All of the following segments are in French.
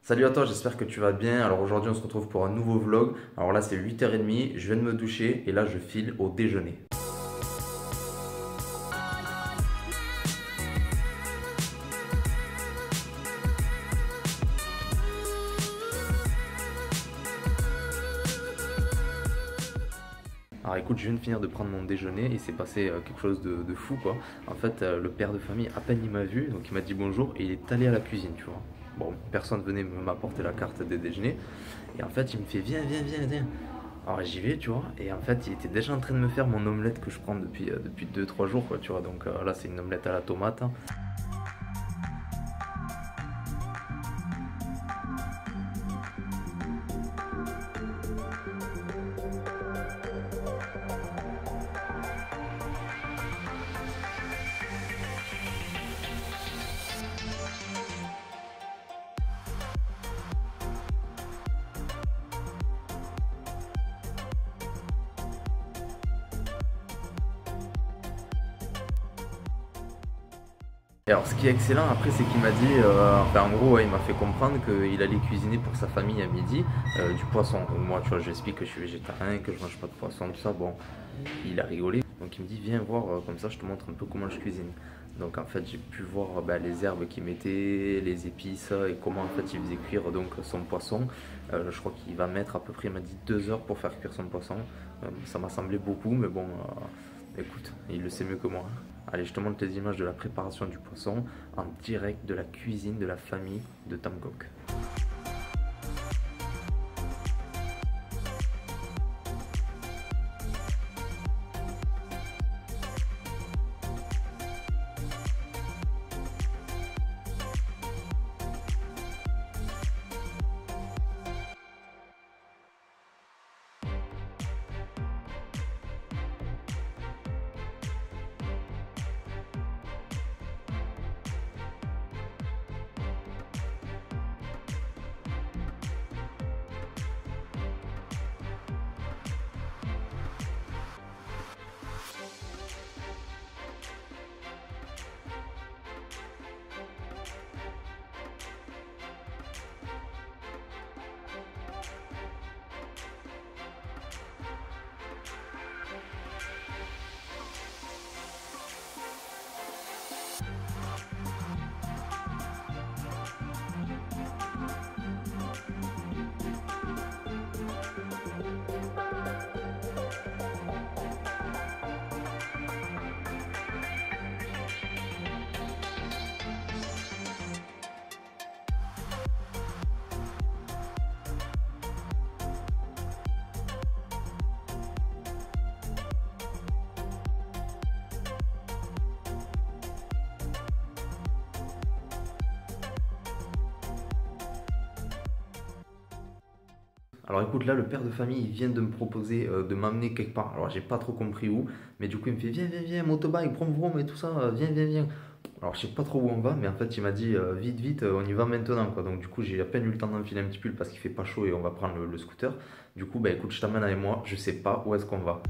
Salut à toi, j'espère que tu vas bien. Alors aujourd'hui on se retrouve pour un nouveau vlog. Alors là c'est 8h30, je viens de me doucher et là je file au déjeuner. Alors écoute, je viens de finir de prendre mon déjeuner et il s'est passé quelque chose de fou quoi. En fait, le père de famille, à peine il m'a vu, donc il m'a dit bonjour et il est allé à la cuisine, tu vois. Bon, personne venait m'apporter la carte des déjeuners et en fait il me fait viens, viens, viens, viens. Alors j'y vais, tu vois, et en fait il était déjà en train de me faire mon omelette que je prends depuis 2-3 jours quoi, tu vois. Donc là c'est une omelette à la tomate, hein. Et alors, ce qui est excellent après, c'est qu'il m'a dit, enfin, en gros, ouais, il m'a fait comprendre qu'il allait cuisiner pour sa famille à midi du poisson. Donc, moi, tu vois, je lui explique que je suis végétarien, que je mange pas de poisson, tout ça. Bon, il a rigolé. Donc, il me dit, viens voir, comme ça, je te montre un peu comment je cuisine. Donc, en fait, j'ai pu voir bah, les herbes qu'il mettait, les épices et comment en fait il faisait cuire donc son poisson. Je crois qu'il va mettre à peu près, il m'a dit 2 heures pour faire cuire son poisson. Ça m'a semblé beaucoup, mais bon, écoute, il le sait mieux que moi. Allez, je te montre les images de la préparation du poisson en direct de la cuisine de la famille de Tam Kok. Alors écoute, là le père de famille il vient de me proposer de m'amener quelque part. Alors j'ai pas trop compris où, mais du coup il me fait viens, viens, viens, motobike, brom brom et tout ça, viens, viens, viens. Alors je sais pas trop où on va, mais en fait il m'a dit vite, vite, on y va maintenant quoi. Donc du coup j'ai à peine eu le temps d'enfiler un petit pull parce qu'il fait pas chaud et on va prendre le scooter. Du coup bah écoute, je t'emmène avec moi, je sais pas où est-ce qu'on va.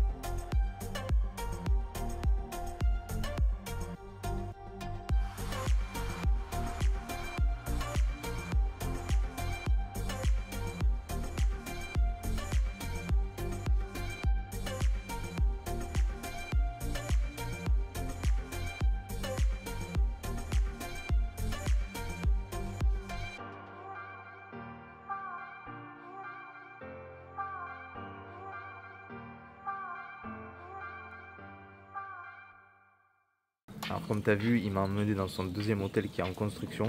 Alors comme tu as vu, il m'a emmené dans son deuxième hôtel qui est en construction.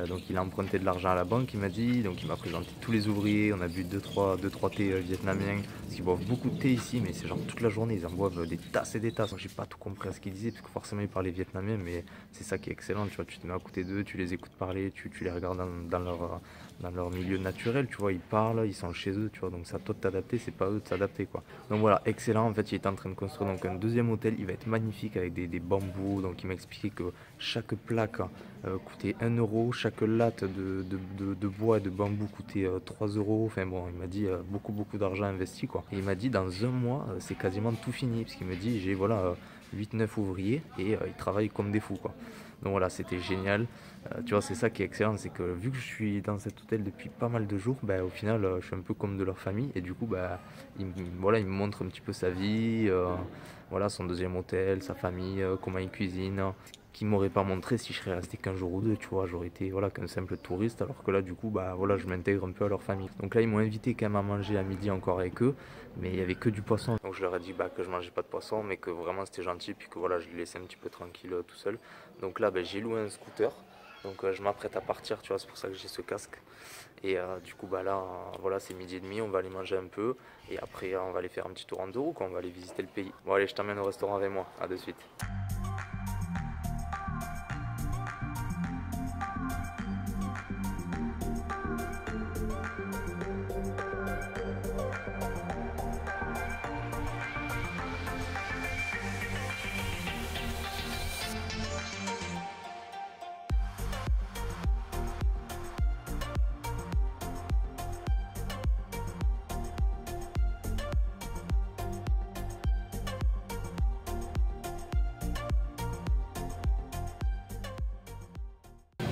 Donc il a emprunté de l'argent à la banque, il m'a dit. Donc il m'a présenté tous les ouvriers. On a bu deux trois thés vietnamiens. Parce qu'ils boivent beaucoup de thé ici, mais c'est genre toute la journée, ils en boivent des tasses et des tasses. Donc j'ai pas tout compris à ce qu'ils disaient, parce que forcément ils parlaient vietnamien, mais c'est ça qui est excellent, tu vois. Tu te mets à côté d'eux, tu les écoutes parler, tu les regardes dans leur milieu naturel, tu vois. Ils parlent, ils sont chez eux, tu vois. Donc c'est à toi de t'adapter, c'est pas à eux de s'adapter, quoi. Donc voilà, excellent. En fait, il est en train de construire donc un deuxième hôtel. Il va être magnifique avec des bambous. Donc il m'a expliqué que chaque plaque coûtait 1 euro, chaque latte de bois et de bambou coûtait 3 euros. Enfin bon, il m'a dit beaucoup beaucoup d'argent investi quoi. Et il m'a dit dans un mois c'est quasiment tout fini parce qu'il me dit j'ai voilà 8-9 ouvriers et ils travaillent comme des fous quoi. Donc voilà, c'était génial. Tu vois, c'est ça qui est excellent, c'est que vu que je suis dans cet hôtel depuis pas mal de jours, au final, je suis un peu comme de leur famille. Et du coup, voilà, il me montre un petit peu sa vie, voilà, son deuxième hôtel, sa famille, comment il cuisine. Qui m'aurait pas montré si je serais resté qu'un jour ou deux, tu vois, j'aurais été voilà, qu'un simple touriste, alors que là, du coup, voilà, je m'intègre un peu à leur famille. Donc là, ils m'ont invité quand même à manger à midi encore avec eux, mais il y avait que du poisson. Donc je leur ai dit que je mangeais pas de poisson, mais que vraiment c'était gentil, puis que voilà, je les laissais un petit peu tranquille tout seul. Donc là, j'ai loué un scooter. Donc je m'apprête à partir, tu vois, c'est pour ça que j'ai ce casque. Et du coup, là, voilà, c'est midi et demi, on va aller manger un peu. Et après, on va aller faire un petit tour en deux roues, on va aller visiter le pays. Bon, allez, je t'emmène au restaurant avec moi. À de suite.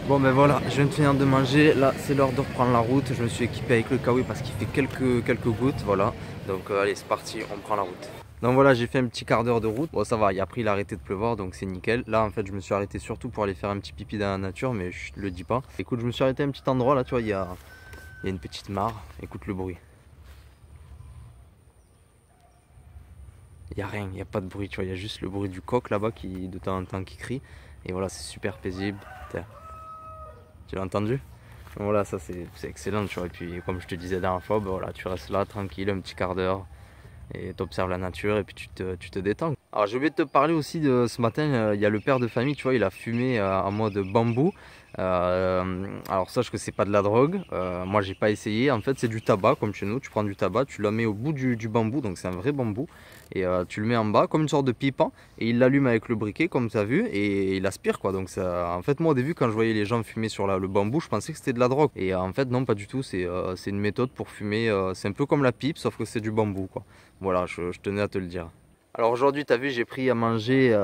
Bon voilà, je viens de finir de manger, là c'est l'heure de reprendre la route, je me suis équipé avec le kawaii parce qu'il fait quelques gouttes, voilà. Donc allez c'est parti, on prend la route. Donc voilà, j'ai fait un petit quart d'heure de route, bon ça va, après il a arrêté de pleuvoir donc c'est nickel. Là en fait je me suis arrêté surtout pour aller faire un petit pipi dans la nature, mais je le dis pas. Écoute, je me suis arrêté à un petit endroit là, tu vois, il y a une petite mare, écoute le bruit. Il n'y a rien, il n'y a pas de bruit, tu vois, il y a juste le bruit du coq là-bas qui de temps en temps qui crie. Et voilà, c'est super paisible. Tu l'as entendu? Voilà, ça c'est excellent, tu vois. Et puis comme je te disais la dernière fois, voilà, tu restes là tranquille un petit quart d'heure et tu observes la nature et puis tu te détends. Alors j'ai oublié de te parler aussi de ce matin, il y a le père de famille, tu vois, il a fumé en mode bambou. Alors sache que c'est pas de la drogue, moi j'ai pas essayé, en fait c'est du tabac comme chez nous, tu prends du tabac, tu le mets au bout du bambou, donc c'est un vrai bambou, et tu le mets en bas comme une sorte de pipe, hein, et il l'allume avec le briquet comme tu as vu, et il aspire quoi, donc ça, en fait moi au début quand je voyais les gens fumer sur le bambou, je pensais que c'était de la drogue, et en fait non pas du tout, c'est une méthode pour fumer, c'est un peu comme la pipe sauf que c'est du bambou quoi, voilà je tenais à te le dire. Alors aujourd'hui, tu as vu, j'ai pris à manger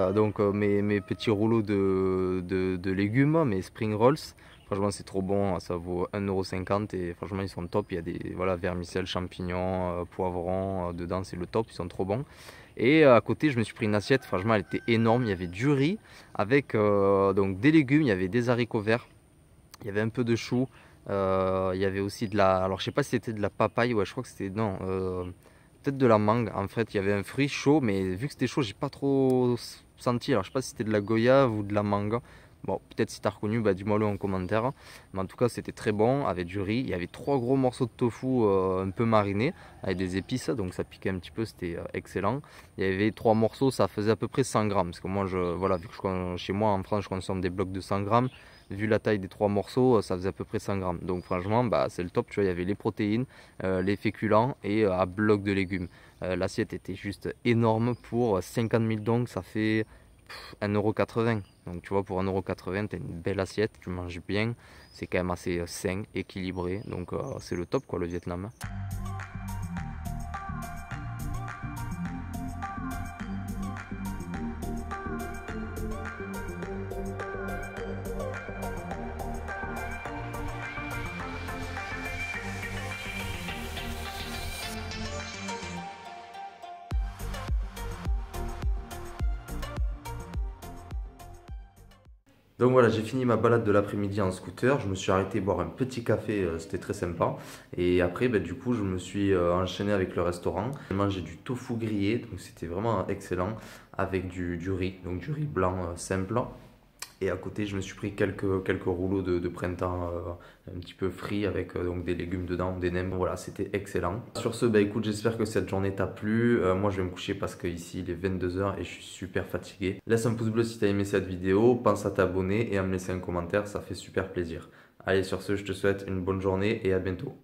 mes petits rouleaux de légumes, mes spring rolls. Franchement, c'est trop bon, ça vaut 1,50 € et franchement, ils sont top. Il y a des vermicelles, champignons, poivrons, dedans, c'est le top, ils sont trop bons. Et à côté, je me suis pris une assiette, franchement, elle était énorme. Il y avait du riz avec donc des légumes, il y avait des haricots verts, il y avait un peu de chou, il y avait aussi alors je sais pas si c'était de la papaye, ouais, je crois que c'était, non. Peut-être de la mangue, en fait il y avait un fruit chaud, mais vu que c'était chaud j'ai pas trop senti, alors je sais pas si c'était de la goyave ou de la mangue. Bon, peut-être si tu as reconnu, dis-moi le en commentaire, mais en tout cas c'était très bon avec du riz. Il y avait 3 gros morceaux de tofu un peu marinés avec des épices, donc ça piquait un petit peu, c'était excellent. Il y avait 3 morceaux, ça faisait à peu près 100 grammes, parce que moi voilà, vu que chez moi en France je consomme des blocs de 100 grammes, vu la taille des 3 morceaux, ça faisait à peu près 100 grammes. Donc franchement, c'est le top. Tu vois, il y avait les protéines, les féculents et un bloc de légumes. L'assiette était juste énorme pour 50 000, donc ça fait 1,80 €. Donc tu vois, pour 1,80 €, tu as une belle assiette, tu manges bien. C'est quand même assez sain, équilibré. Donc c'est le top quoi, le Vietnam. Donc voilà, j'ai fini ma balade de l'après-midi en scooter. Je me suis arrêté boire un petit café, c'était très sympa. Et après, du coup, je me suis enchaîné avec le restaurant. J'ai mangé du tofu grillé, donc c'était vraiment excellent, avec du riz, donc du riz blanc simple. Et à côté, je me suis pris quelques rouleaux de printemps un petit peu frits avec donc des légumes dedans, des nems. Voilà, c'était excellent. Sur ce, écoute, j'espère que cette journée t'a plu. Moi, je vais me coucher parce qu'ici, il est 22 h et je suis super fatigué. Laisse un pouce bleu si t'as aimé cette vidéo. Pense à t'abonner et à me laisser un commentaire, ça fait super plaisir. Allez, sur ce, je te souhaite une bonne journée et à bientôt.